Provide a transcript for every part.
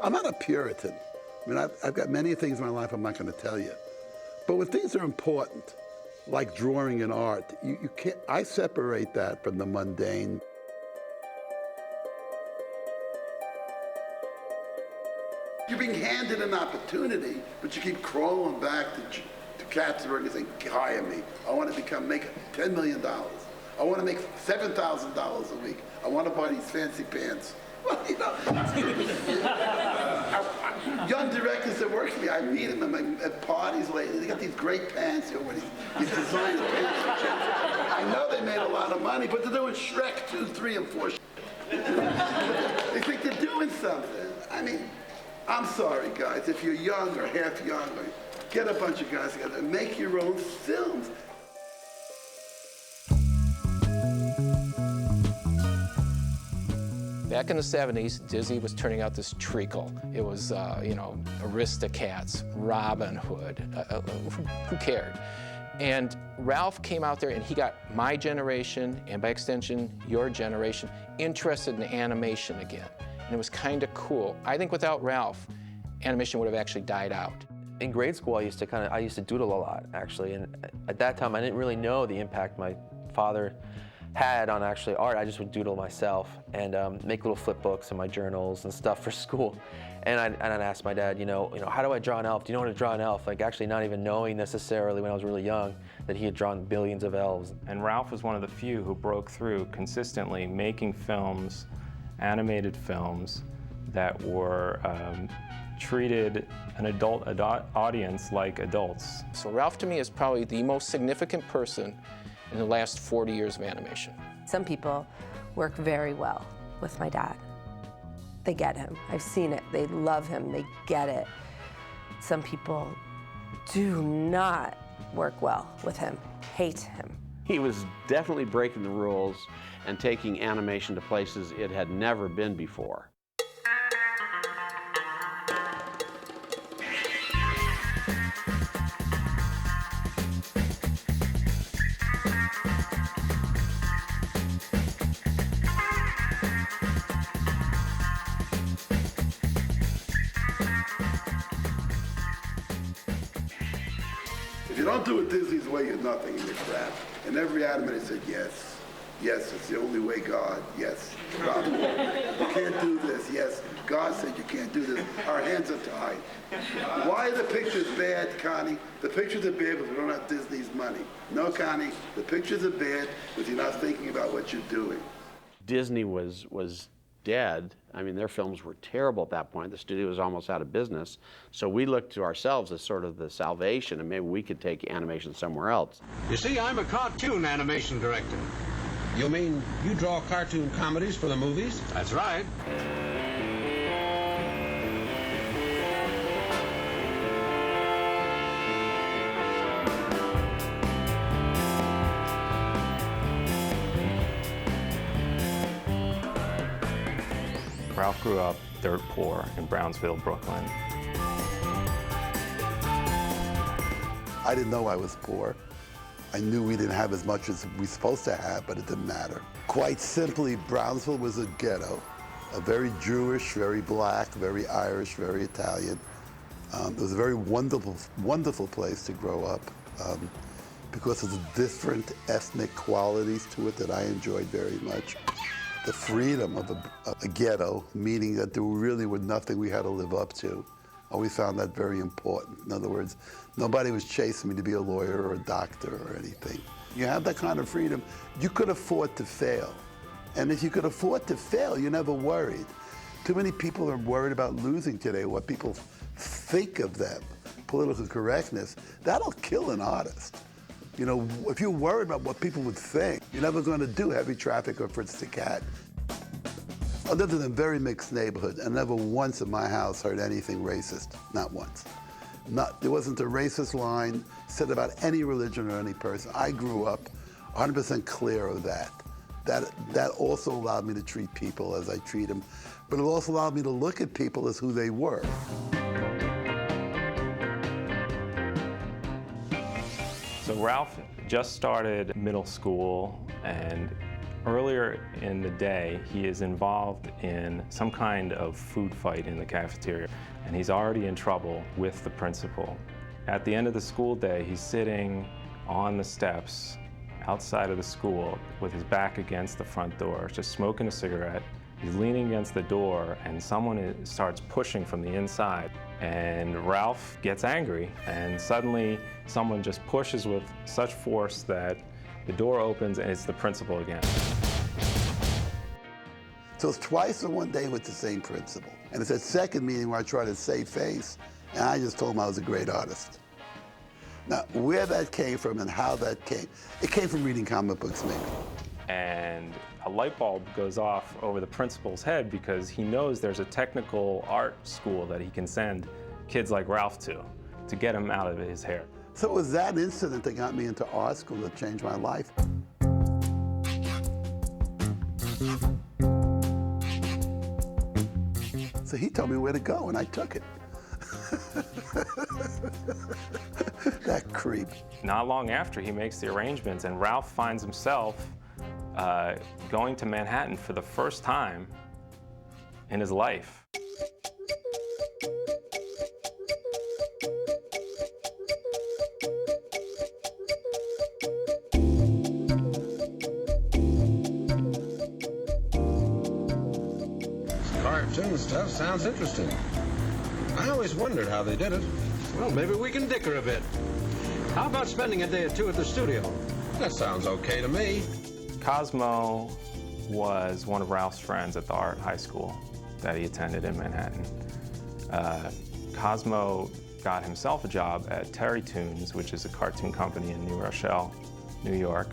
I'm not a Puritan. I mean, I've got many things in my life I'm not going to tell you. But when things are important, like drawing and art, you can't, I separate that from the mundane. You're being handed an opportunity, but you keep crawling back to Katzenberg and saying, hire me. I want to make $10 million. I want to make $7,000 a week. I want to buy these fancy pants. Well, you know, young directors that work for me, I meet them at parties lately. They got these great pants, you know, these designer pants. I know they made a lot of money, but they're doing Shrek 2, 3, and 4. They think they're doing something. I mean, I'm sorry, guys, if you're young or half young, or get a bunch of guys together and make your own films. Back in the 70s, Disney was turning out this treacle. It was, you know, Aristocats, Robin Hood, who cared? And Ralph came out there and he got my generation, and by extension, your generation, interested in animation again. And it was kind of cool. I think without Ralph, animation would have actually died out. In grade school, I used to doodle a lot, actually. And at that time, I didn't really know the impact my father had on actually art. I just would doodle myself and make little flip books in my journals and stuff for school. And I'd ask my dad, you know, how do I draw an elf? Do you know how to draw an elf? Like, actually not even knowing necessarily when I was really young that he had drawn billions of elves. And Ralph was one of the few who broke through consistently making films, animated films, that were treated an adult audience like adults. So Ralph to me is probably the most significant person in the last 40 years of animation. Some people work very well with my dad. They get him. I've seen it. They love him. They get it. Some people do not work well with him, hate him. He was definitely breaking the rules and taking animation to places it had never been before. If you don't do it Disney's way, you're nothing and you're crap. And every animator said, yes. Yes, it's the only way, God. Yes, God. You can't do this. Yes, God said you can't do this. Our hands are tied. Why are the pictures bad, Connie? The pictures are bad because we don't have Disney's money. No, Connie, the pictures are bad because you're not thinking about what you're doing. Disney was dead. I mean, their films were terrible at that point. The studio was almost out of business. So we looked to ourselves as sort of the salvation, and maybe we could take animation somewhere else. You see, I'm a cartoon animation director. You mean you draw cartoon comedies for the movies? That's right. Ralph grew up dirt poor in Brownsville, Brooklyn. I didn't know I was poor. I knew we didn't have as much as we were supposed to have, but it didn't matter. Quite simply, Brownsville was a ghetto, a very Jewish, very black, very Irish, very Italian. It was a very wonderful place to grow up because of the different ethnic qualities to it that I enjoyed very much. The freedom of a ghetto, meaning that there really was nothing we had to live up to. I always found that very important. In other words, nobody was chasing me to be a lawyer or a doctor or anything. You have that kind of freedom, you could afford to fail. And if you could afford to fail, you're never worried. Too many people are worried about losing today, what people think of them, political correctness. That'll kill an artist. You know, if you're worried about what people would think, you're never going to do Heavy Traffic or Fritz the Cat. I lived in a very mixed neighborhood, and never once in my house heard anything racist. Not once. There wasn't a racist line said about any religion or any person. I grew up 100% clear of that. That also allowed me to treat people as I treat them, but it also allowed me to look at people as who they were. So Ralph just started middle school, and Earlier in the day, he is involved in some kind of food fight in the cafeteria, and he's already in trouble with the principal. At the end of the school day, he's sitting on the steps outside of the school with his back against the front door, just smoking a cigarette. He's leaning against the door, and someone starts pushing from the inside. And Ralph gets angry, and suddenly someone just pushes with such force that the door opens, and it's the principal again. So it's twice in one day with the same principal. And it's that second meeting where I tried to save face, and I just told him I was a great artist. Now, where that came from and how that came, it came from reading comic books, maybe. And a light bulb goes off over the principal's head because he knows there's a technical art school that he can send kids like Ralph to get him out of his hair. So it was that incident that got me into art school that changed my life. So he told me where to go, and I took it. That creep. Not long after he makes the arrangements, and Ralph finds himself going to Manhattan for the first time in his life. Cartoon stuff sounds interesting. I always wondered how they did it. Well, maybe we can dicker a bit. How about spending a day or two at the studio? That sounds okay to me. Cosmo was one of Ralph's friends at the art high school that he attended in Manhattan. Cosmo got himself a job at Terry Toons, which is a cartoon company in New Rochelle, New York,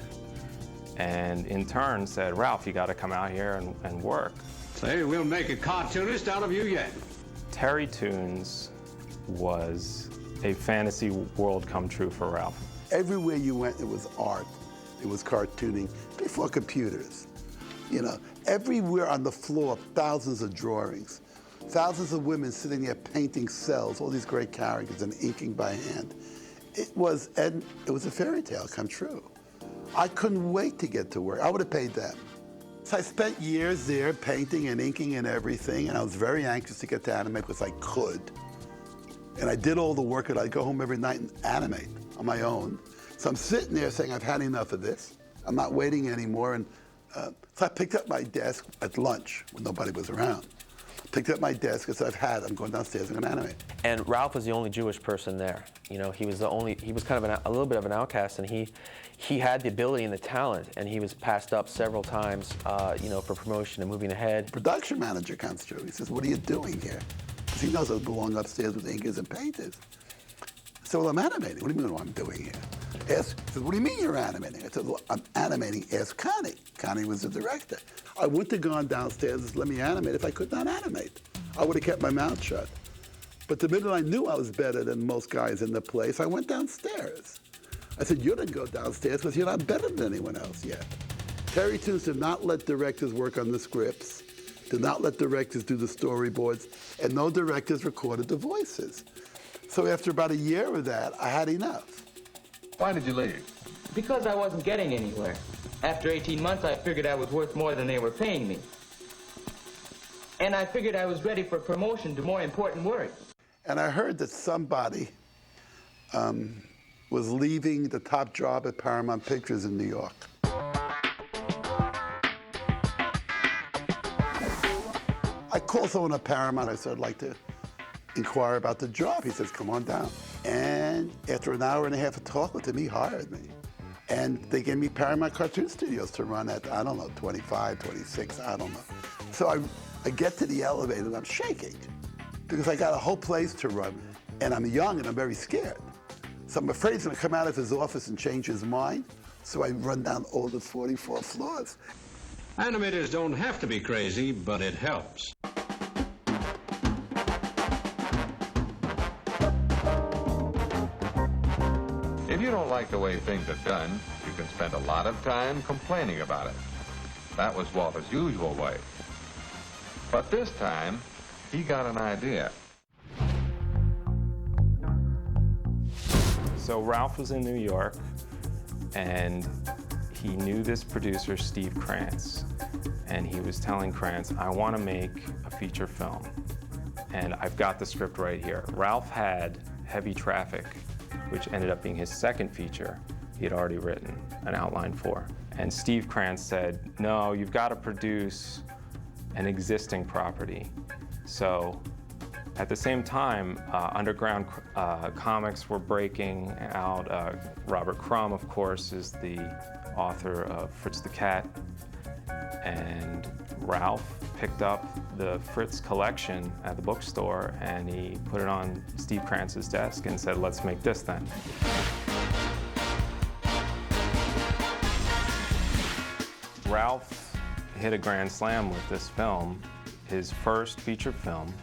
and in turn said, Ralph, you got to come out here and work. Say, we'll make a cartoonist out of you yet. Terry Toons was a fantasy world come true for Ralph. Everywhere you went, it was art. It was cartooning before computers. You know, everywhere on the floor, thousands of drawings, thousands of women sitting there painting cells, all these great characters and inking by hand. It was a fairy tale come true. I couldn't wait to get to work. I would have paid them. So I spent years there painting and inking and everything, and I was very anxious to get to animate because I could. And I did all the work, and I'd go home every night and animate on my own. So I'm sitting there saying, I've had enough of this. I'm not waiting anymore. And so I picked up my desk at lunch when nobody was around. Picked up my desk and said, I'm going downstairs, I'm going to animate. And Ralph was the only Jewish person there. You know, he was kind of a little bit of an outcast, and he had the ability and the talent, and he was passed up several times, you know, for promotion and moving ahead. Production manager comes through. He says, what are you doing here? Because he knows I belong upstairs with inkers and painters. I said, well, I'm animating. What do you mean what I'm doing here? He said, what do you mean you're animating? I said, well, I'm animating. Ask Connie. Connie was the director. I wouldn't have gone downstairs and said, let me animate if I could not animate. I would have kept my mouth shut. But the minute I knew I was better than most guys in the place, I went downstairs. I said, you didn't go downstairs because you're not better than anyone else yet. Terry Toons did not let directors work on the scripts, did not let directors do the storyboards, and no directors recorded the voices. So after about a year of that, I had enough. Why did you leave? Because I wasn't getting anywhere. After 18 months, I figured I was worth more than they were paying me. And I figured I was ready for promotion to more important work. And I heard that somebody was leaving the top job at Paramount Pictures in New York. I called someone at Paramount. I said, I'd like to inquire about the job. He says, come on down. And after an hour and a half of talk with him, he hired me. And they gave me Paramount Cartoon Studios to run at, I don't know, 25, 26, I don't know. So I get to the elevator and I'm shaking because I got a whole place to run. And I'm young and I'm very scared. So I'm afraid he's gonna come out of his office and change his mind. So I run down all the 44 floors. Animators don't have to be crazy, but it helps. If you don't like the way things are done, you can spend a lot of time complaining about it. That was Walter's usual way. But this time, he got an idea. So Ralph was in New York, and he knew this producer, Steve Krantz, and he was telling Krantz, I want to make a feature film, and I've got the script right here. Ralph had Heavy Traffic, which ended up being his second feature he had already written an outline for. And Steve Krantz said, no, you've got to produce an existing property. So at the same time, underground comics were breaking out. Robert Crumb, of course, is the author of Fritz the Cat. And Ralph picked up the Fritz collection at the bookstore and he put it on Steve Krantz's desk and said, let's make this then. Ralph hit a grand slam with this film, his first feature film.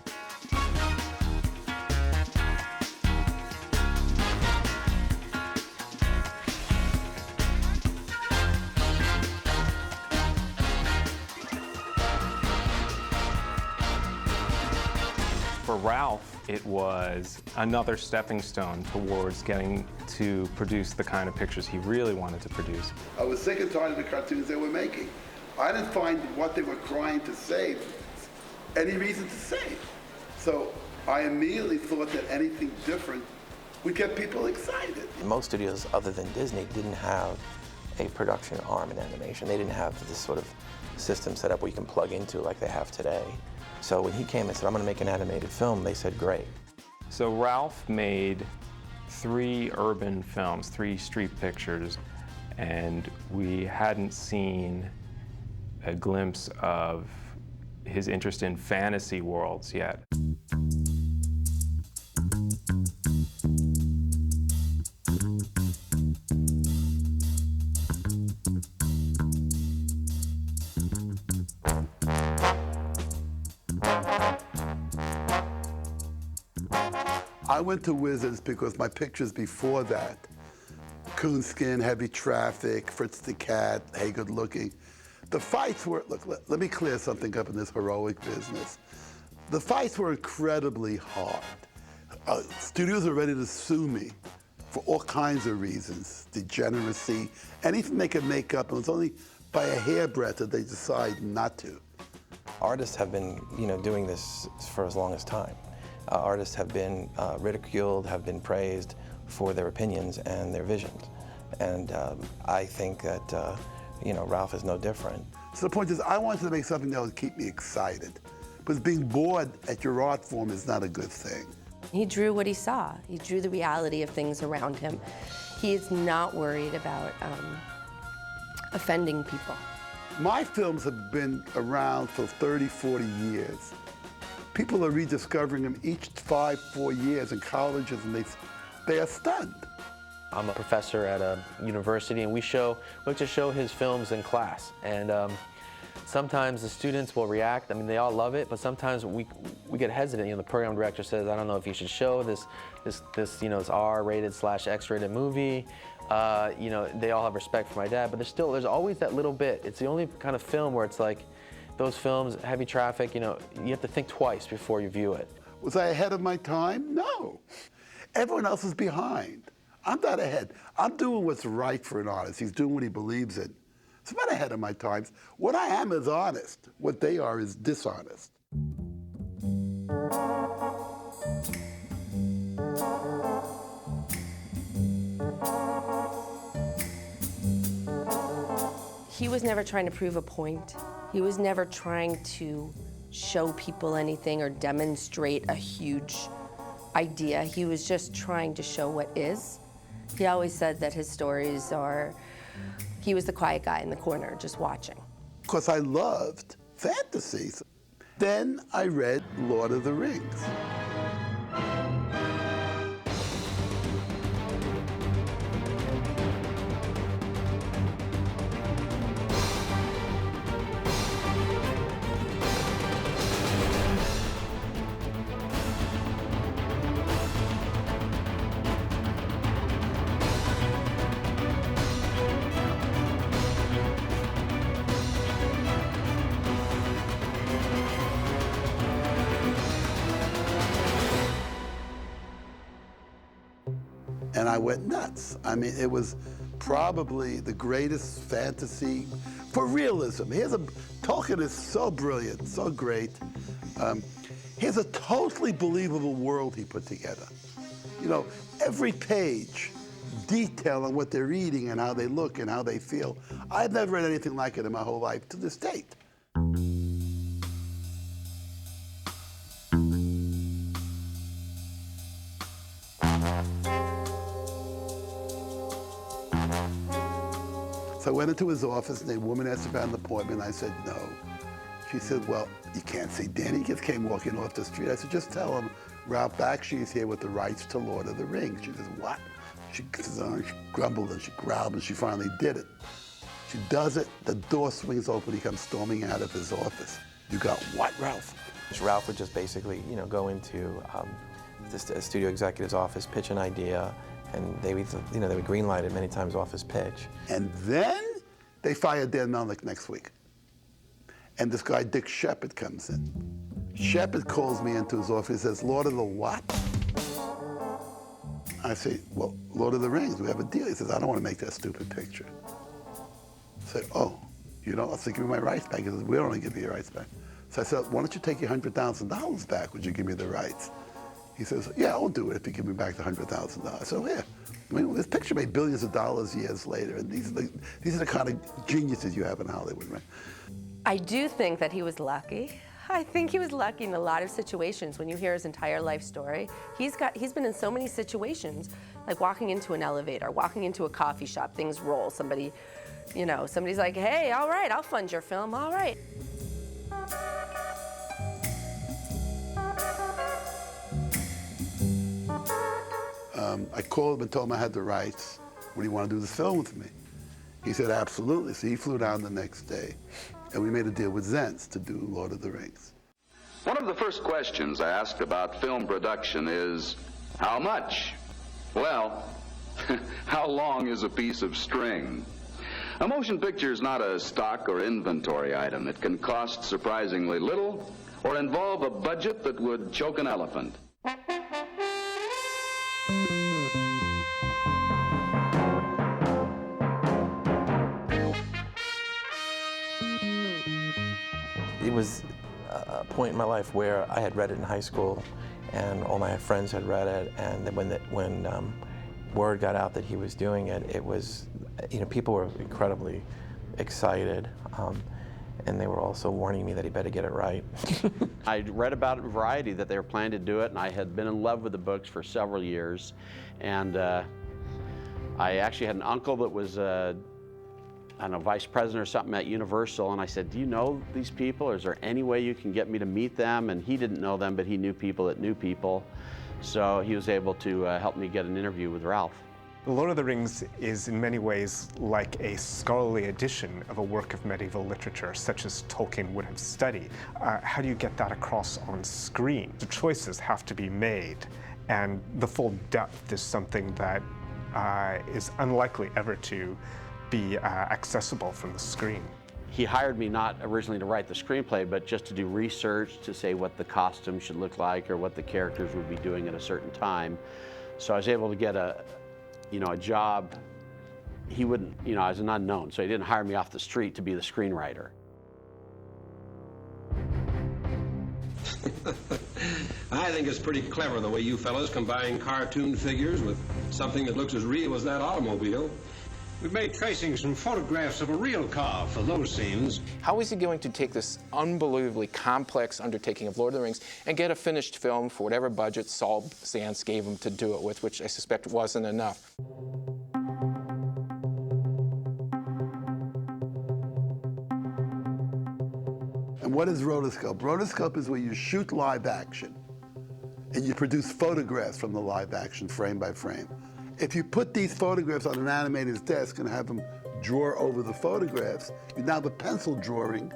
For Ralph, it was another stepping stone towards getting to produce the kind of pictures he really wanted to produce. I was sick and tired of the cartoons they were making. I didn't find what they were trying to say any reason to say. So I immediately thought that anything different would get people excited. Most studios other than Disney didn't have a production arm in animation. They didn't have this sort of system set up where you can plug into like they have today. So when he came and said, I'm going to make an animated film, they said, great. So Ralph made 3 urban films, 3 street pictures, and we hadn't seen a glimpse of his interest in fantasy worlds yet. I went to Wizards because my pictures before that, Coonskin, Heavy Traffic, Fritz the Cat, Hey Good Looking, the fights were, look, let me clear something up in this heroic business. The fights were incredibly hard. Studios are ready to sue me for all kinds of reasons, degeneracy, anything they could make up, and it's only by a hairbreadth that they decide not to. Artists have been, doing this for as long as time. Artists have been ridiculed, have been praised for their opinions and their visions. And I think that, Ralph is no different. So the point is, I wanted to make something that would keep me excited. Because being bored at your art form is not a good thing. He drew what he saw. He drew the reality of things around him. He is not worried about offending people. My films have been around for 30, 40 years. People are rediscovering them each 4 years in colleges, and they are stunned. I'm a professor at a university, and we like to show his films in class. And sometimes the students will react. I mean, they all love it, but sometimes we get hesitant. The program director says, I don't know if you should show this R-rated / X-rated movie. They all have respect for my dad, but there's always that little bit. It's the only kind of film where it's like, those films, Heavy Traffic, you have to think twice before you view it. Was I ahead of my time? No. Everyone else is behind. I'm not ahead. I'm doing what's right for an artist. He's doing what he believes in. So I'm not ahead of my times. What I am is honest. What they are is dishonest. He was never trying to prove a point. He was never trying to show people anything or demonstrate a huge idea. He was just trying to show what is. He always said that his stories he was the quiet guy in the corner just watching. Because I loved fantasies. Then I read Lord of the Rings. And I went nuts. I mean, it was probably the greatest fantasy for realism. Tolkien is so brilliant, so great. He has a totally believable world he put together. You know, every page, detail on what they're eating and how they look and how they feel. I've never read anything like it in my whole life to this date. So I went into his office, and the woman asked about an appointment. I said, no. She said, well, you can't see Danny. He just came walking off the street. I said, just tell him Ralph Bakshi is here with the rights to Lord of the Rings. She says, what? She grumbled and she growled, and she finally did it. She does it, the door swings open, he comes storming out of his office. You got what, Ralph? Ralph would just basically, go into the studio executive's office, pitch an idea, and they would greenlight it many times off his pitch. And then they fired Dan Melnick next week. And this guy, Dick Shepard, comes in. Shepard calls me into his office, he says, Lord of the what? I say, well, Lord of the Rings, we have a deal. He says, I don't want to make that stupid picture. I said, oh, I said, give me my rights back. He says, we don't want to give you your rights back. So I said, why don't you take your $100,000 back? Would you give me the rights? He says, yeah, I'll do it if you give me back the $100,000. So yeah, I mean, this picture made billions of dollars years later, and these are the kind of geniuses you have in Hollywood, right? I do think that he was lucky. I think he was lucky in a lot of situations. When you hear his entire life story, he's been in so many situations, like walking into an elevator, walking into a coffee shop, things roll, somebody's like, hey, all right, I'll fund your film, all right. I called him and told him I had the rights. Would he want to do this film with me? He said, absolutely. So he flew down the next day, and we made a deal with Zaentz to do Lord of the Rings. One of the first questions I ask about film production is, how much? Well, how long is a piece of string? A motion picture is not a stock or inventory item. It can cost surprisingly little or involve a budget that would choke an elephant. It was a point in my life where I had read it in high school, and all my friends had read it, and then when word got out that he was doing it, it was, people were incredibly excited, and they were also warning me that he better get it right. I read about it in Variety that they were planning to do it, and I had been in love with the books for several years, and I actually had an uncle that was vice president or something at Universal, and I said, do you know these people, or is there any way you can get me to meet them? And he didn't know them, but he knew people that knew people. So he was able to help me get an interview with Ralph. The Lord of the Rings is in many ways like a scholarly edition of a work of medieval literature, such as Tolkien would have studied. How do you get that across on screen? The choices have to be made, and the full depth is something that is unlikely ever to be accessible from the screen. He hired me not originally to write the screenplay, but just to do research to say what the costume should look like or what the characters would be doing at a certain time. So I was able to get a job. He wouldn't, I was an unknown, so he didn't hire me off the street to be the screenwriter. I think it's pretty clever the way you fellows combine cartoon figures with something that looks as real as that automobile. We've made tracings from photographs of a real car for those scenes. How is he going to take this unbelievably complex undertaking of Lord of the Rings and get a finished film for whatever budget Saul Zaentz gave him to do it with, which I suspect wasn't enough? And what is rotoscope? Rotoscope is where you shoot live action and you produce photographs from the live action frame by frame. If you put these photographs on an animator's desk and have them draw over the photographs, you now have a pencil drawing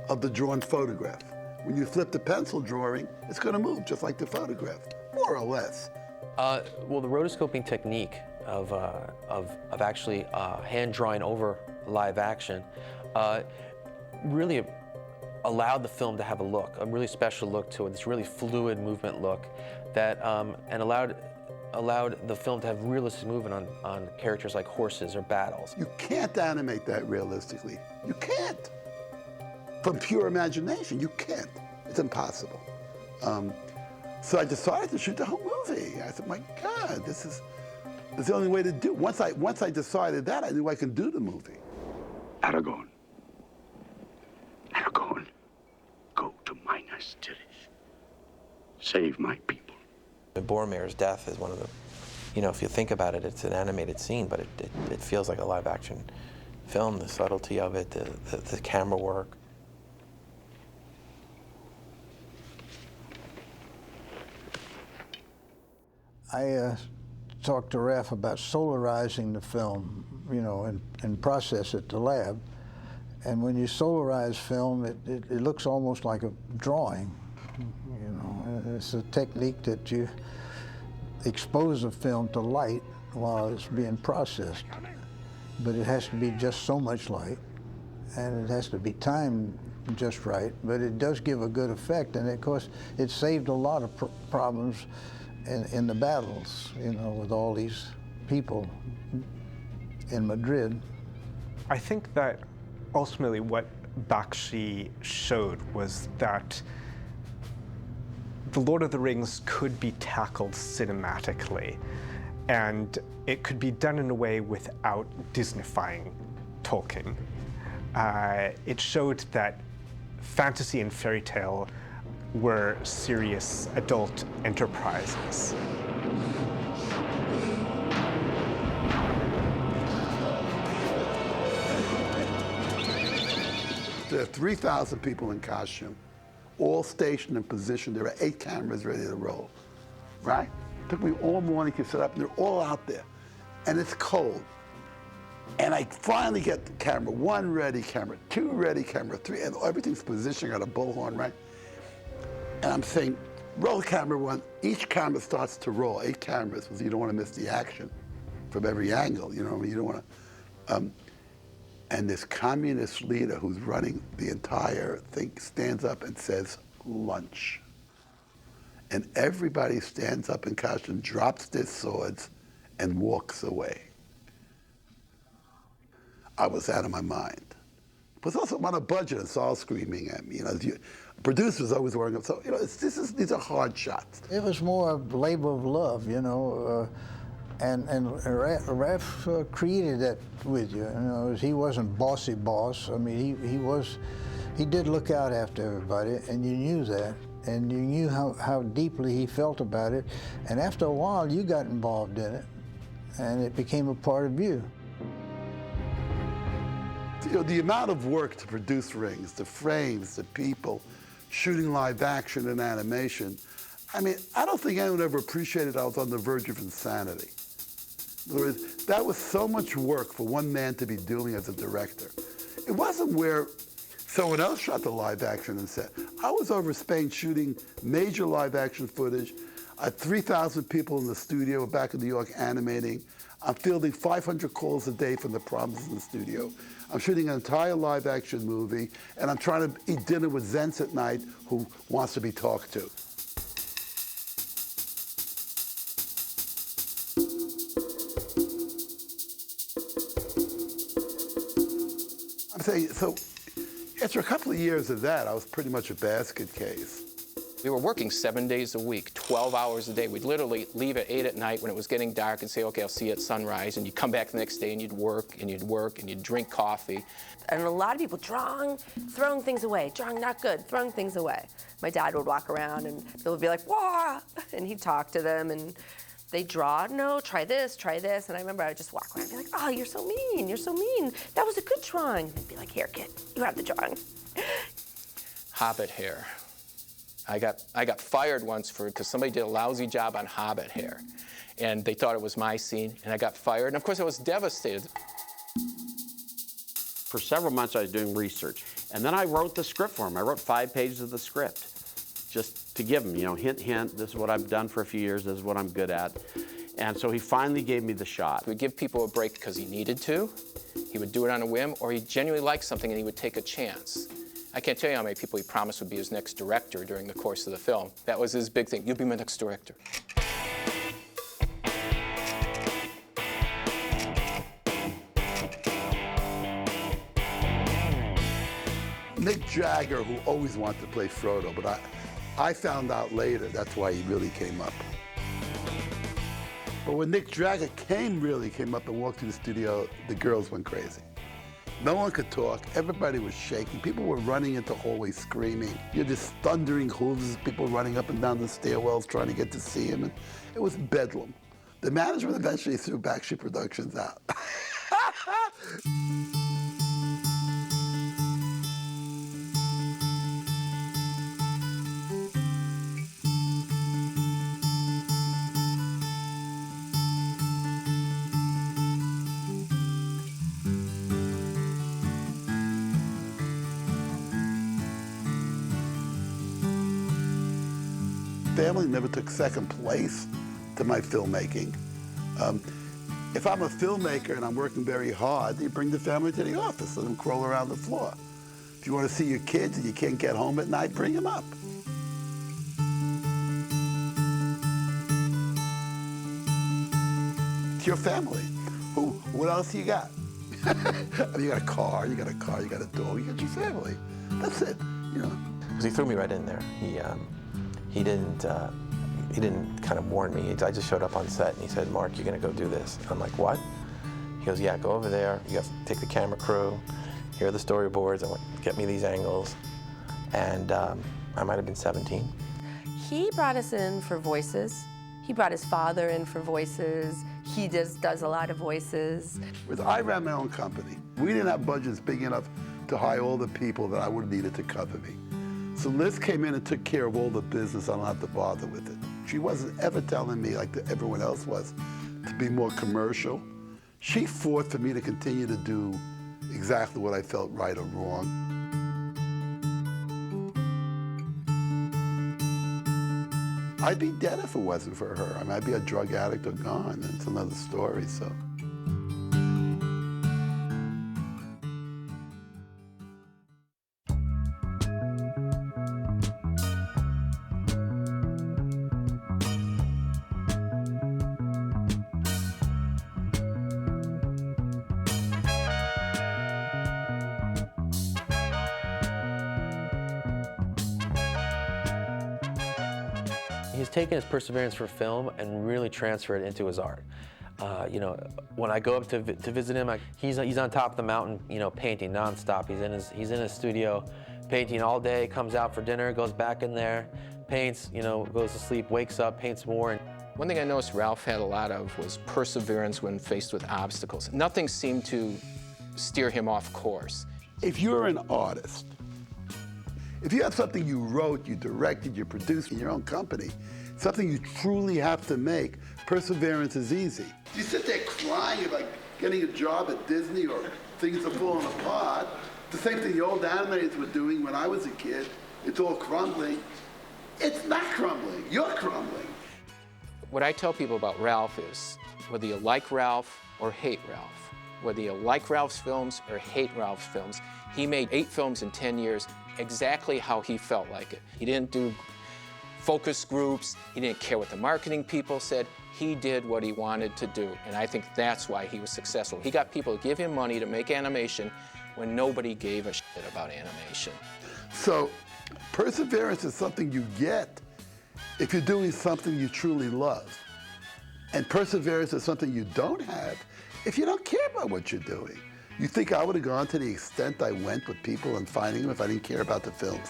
of the drawn photograph. When you flip the pencil drawing, it's going to move just like the photograph, more or less. Well, the rotoscoping technique of actually hand drawing over live action really allowed the film to have a really special look to it, this really fluid movement look that, and allowed allowed the film to have realistic movement on characters like horses or battles. You can't animate that realistically. You can't. From pure imagination, you can't. It's impossible. So I decided to shoot the whole movie. I said, my God, this is the only way to do it. Once I decided that, I knew I could do the movie. Aragorn, go to Minas Tirith. Save my people. Boromir's death is one of the, you know, if you think about it, it's an animated scene, but it feels like a live action film, the subtlety of it, the camera work. I talked to Ralph about solarizing the film, you know, and process it at the lab. And when you solarize film, it looks almost like a drawing. You know, it's a technique that you expose the film to light while it's being processed. But it has to be just so much light, and it has to be timed just right. But it does give a good effect, and of course, it saved a lot of problems in the battles, you know, with all these people in Madrid. I think that ultimately what Bakshi showed was that The Lord of the Rings could be tackled cinematically, and it could be done in a way without Disneyfying Tolkien. It showed that fantasy and fairy tale were serious adult enterprises. There are 3,000 people in costume, all stationed and positioned. There are 8 cameras ready to roll, right? It took me all morning to set up, and they're all out there. And it's cold. And I finally get the camera 1 ready, camera 2 ready, camera 3, and everything's positioned. I got a bullhorn, right? And I'm saying, roll camera 1. Each camera starts to roll, 8 cameras, because you don't want to miss the action from every angle, you know, you don't want to. And this communist leader who's running the entire thing stands up and says, lunch. And everybody stands up in costume, drops their swords, and walks away. I was out of my mind. But also, I'm on a budget, and Saul screaming at me. You know, producers always worrying. So, you know, these are hard shots. It was more a labor of love, you know, and Raph created that with you. You know, he wasn't bossy boss. I mean, he did look out after everybody, and you knew that, and you knew how deeply he felt about it. And after a while, you got involved in it, and it became a part of you. You know, the amount of work to produce Rings, the frames, the people, shooting live action and animation, I mean, I don't think anyone ever appreciated I was on the verge of insanity. In other words, that was so much work for one man to be doing as a director. It wasn't where someone else shot the live action and said, I was over Spain shooting major live action footage. I had 3,000 people in the studio back in New York animating. I'm fielding 500 calls a day from the problems in the studio. I'm shooting an entire live action movie, and I'm trying to eat dinner with Zaentz at night, who wants to be talked to. I'm saying, so after a couple of years of that, I was pretty much a basket case. We were working 7 days a week, 12 hours a day. We'd literally leave at 8 at night when it was getting dark and say, okay, I'll see you at sunrise. And you'd come back the next day and you'd work and you'd work and you'd drink coffee. And a lot of people throwing things away, drawing not good, throwing things away. My dad would walk around and people would be like, whoa, and he'd talk to them and they'd draw, no, try this. And I remember I would just walk around and be like, oh, you're so mean. That was a good drawing. And they'd be like, here, kid, you have the drawing. Hobbit hair. I got fired once because somebody did a lousy job on Hobbit hair. And they thought it was my scene, and I got fired. And of course, I was devastated. For several months, I was doing research. And then I wrote the script for him. I wrote 5 pages of the script, just to give him, you know, hint, hint, this is what I've done for a few years, this is what I'm good at. And so he finally gave me the shot. He would give people a break because he needed to. He would do it on a whim, or he genuinely liked something and he would take a chance. I can't tell you how many people he promised would be his next director during the course of the film. That was his big thing. You'll be my next director. Jagger, who always wanted to play Frodo, but I found out later that's why he really came up. But when Nick Jagger really came up and walked through the studio, the girls went crazy. No one could talk. Everybody was shaking. People were running into hallways screaming. You had this thundering hooves, people running up and down the stairwells trying to get to see him. And it was bedlam. The management eventually threw Bakshi Productions out. Family never took second place to my filmmaking. If I'm a filmmaker and I'm working very hard, you bring the family to the office, let them crawl around the floor. If you want to see your kids and you can't get home at night, bring them up. It's your family. What else you got? I mean, you got a car, you got a dog, you got your family. That's it, you know. Because he threw me right in there. He didn't kind of warn me. I just showed up on set and he said, "Mark, you're gonna go do this." I'm like, "What?" He goes, "Yeah, go over there. You have to take the camera crew. Here are the storyboards. I want get me these angles." And I might have been 17. He brought us in for voices. He brought his father in for voices. He just does a lot of voices. I ran my own company. We didn't have budgets big enough to hire all the people that I would have needed to cover me. So Liz came in and took care of all the business. I don't have to bother with it. She wasn't ever telling me, like everyone else was, to be more commercial. She fought for me to continue to do exactly what I felt right or wrong. I'd be dead if it wasn't for her. I mean, I'd be a drug addict or gone. It's another story, so. He's taken his perseverance for film and really transferred it into his art. You know, when I go up to visit him, he's on top of the mountain, you know, painting nonstop. He's in his studio, painting all day. Comes out for dinner, goes back in there, paints. You know, goes to sleep, wakes up, paints more. One thing I noticed Ralph had a lot of was perseverance when faced with obstacles. Nothing seemed to steer him off course. If you're an artist, if you have something you wrote, you directed, you produced in your own company, something you truly have to make, perseverance is easy. You sit there crying about getting a job at Disney or things are falling apart. The same thing the old animators were doing when I was a kid. It's all crumbling. It's not crumbling. You're crumbling. What I tell people about Ralph is, whether you like Ralph or hate Ralph, whether you like Ralph's films or hate Ralph's films, he made 8 films in 10 years exactly how he felt like it. He didn't do focus groups. He didn't care what the marketing people said. He did what he wanted to do, and I think that's why he was successful. He got people to give him money to make animation when nobody gave a shit about animation. So perseverance is something you get if you're doing something you truly love. And perseverance is something you don't have if you don't care about what you're doing. You think I would have gone to the extent I went with people and finding them if I didn't care about the films?